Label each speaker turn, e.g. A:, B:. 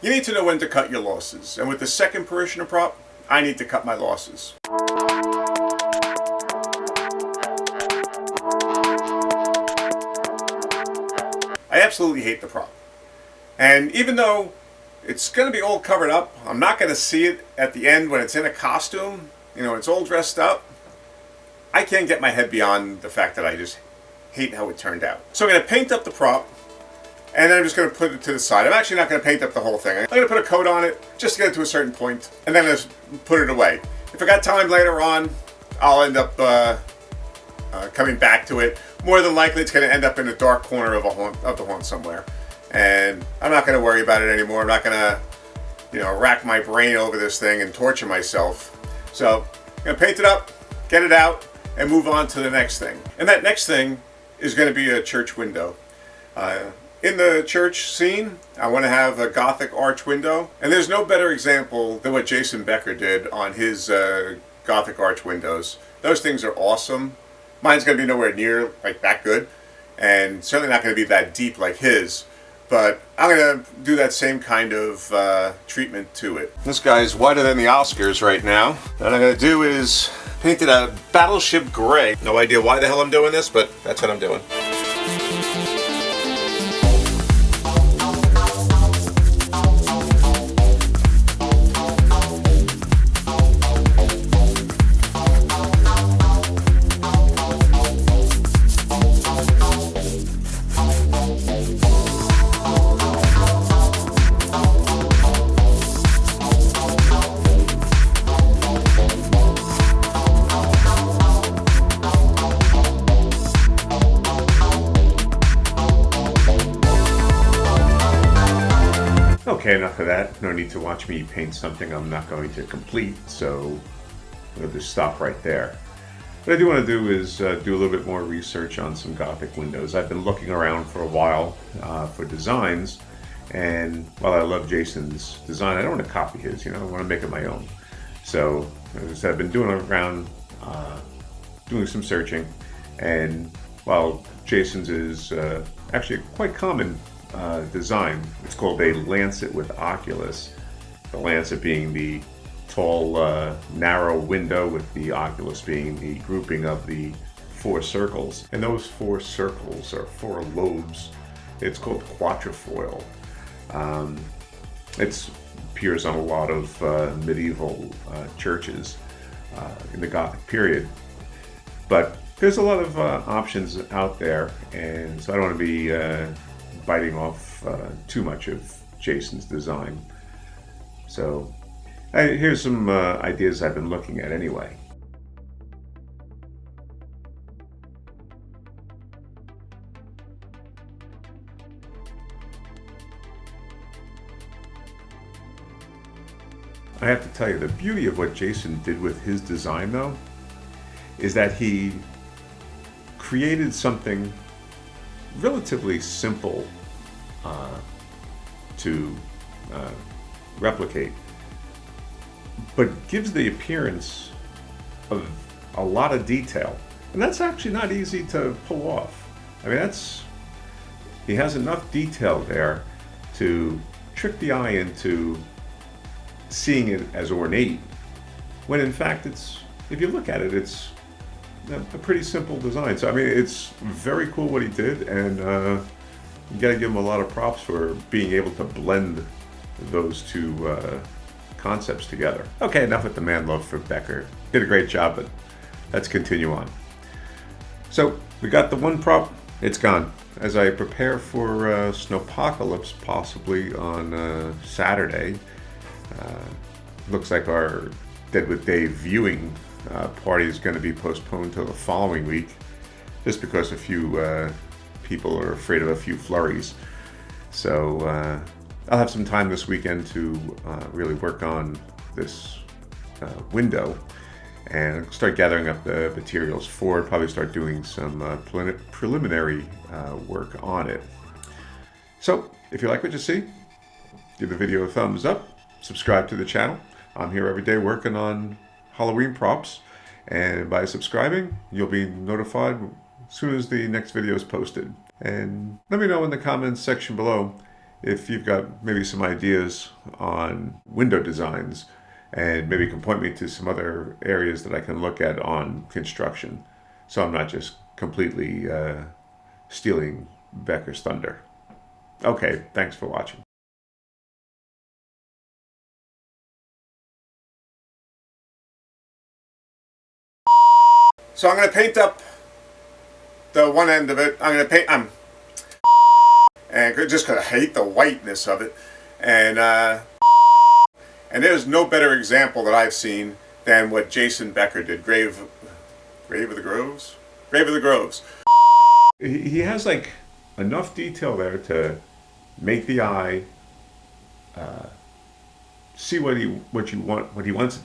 A: You need to know when to cut your losses, and with the second parishioner prop, I need to cut my losses. I absolutely hate the prop. And even though it's going to be all covered up, I'm not going to see it at the end when it's in a costume. You know, it's all dressed up. I can't get my head beyond the fact that I just hate how it turned out. So I'm going to paint up the prop, and then I'm just going to put it to the side. I'm actually not going to paint up the whole thing. I'm going to put a coat on it just to get it to a certain point, and then just put it away. If I got time later on, I'll end up coming back to it. More than likely, it's going to end up in a dark corner of the haunt somewhere, and I'm not going to worry about it anymore. I'm not going to, rack my brain over this thing and torture myself. So I'm going to paint it up, get it out, and move on to the next thing. And that next thing is going to be a church window. In the church scene, I want to have a Gothic arch window, and there's no better example than what Jason Becker did on his Gothic arch windows. Those things are awesome. Mine's going to be nowhere near like that good, and certainly not going to be that deep like his, but I'm going to do that same kind of treatment to it. This guy's whiter than the Oscars right now. What I'm going to do is paint it a battleship gray. No idea why the hell I'm doing this, but that's what I'm doing. Okay, enough of that. No need to watch me paint something I'm not going to complete, so I'm going to just stop right there. What I do want to do is do a little bit more research on some Gothic windows. I've been looking around for a while for designs, and while I love Jason's design, I don't want to copy his, I want to make it my own. So, as I said, I've been doing around, doing some searching, and while Jason's is actually quite common design. It's called a lancet with oculus. The lancet being the tall, narrow window with the oculus being the grouping of the four circles. And those four circles are four lobes. It's called quatrefoil. It appears on a lot of medieval churches in the Gothic period. But there's a lot of options out there, and so I don't want to be biting off too much of Jason's design. So here's some ideas I've been looking at anyway. I have to tell you, the beauty of what Jason did with his design though is that he created something relatively simple to replicate, but gives the appearance of a lot of detail, and that's actually not easy to pull off. I mean, he has enough detail there to trick the eye into seeing it as ornate, when in fact if you look at it, it's a pretty simple design. So I mean, it's very cool what he did, and you got to give him a lot of props for being able to blend those two concepts together. Okay, enough with the man love for Becker. Did a great job, but let's continue on. So we got the one prop, it's gone. As I prepare for Snowpocalypse, possibly on Saturday, looks like our Dead with Dave viewing party is going to be postponed till the following week, just because a few people are afraid of a few flurries. So I'll have some time this weekend to really work on this window and start gathering up the materials for it, probably start doing some preliminary work on it. So if you like what you see, give the video a thumbs up, subscribe to the channel. I'm here every day working on Halloween props, and by subscribing you'll be notified as soon as the next video is posted. And let me know in the comments section below if you've got maybe some ideas on window designs, and maybe can point me to some other areas that I can look at on construction, so I'm not just completely stealing Becker's thunder. Okay, thanks for watching. So I'm going to paint up the one end of it. I'm going to paint, and just because I hate the whiteness of it. And there's no better example that I've seen than what Jason Becker did. Grave of the Groves? Grave of the Groves. He has like enough detail there to make the eye see what he wants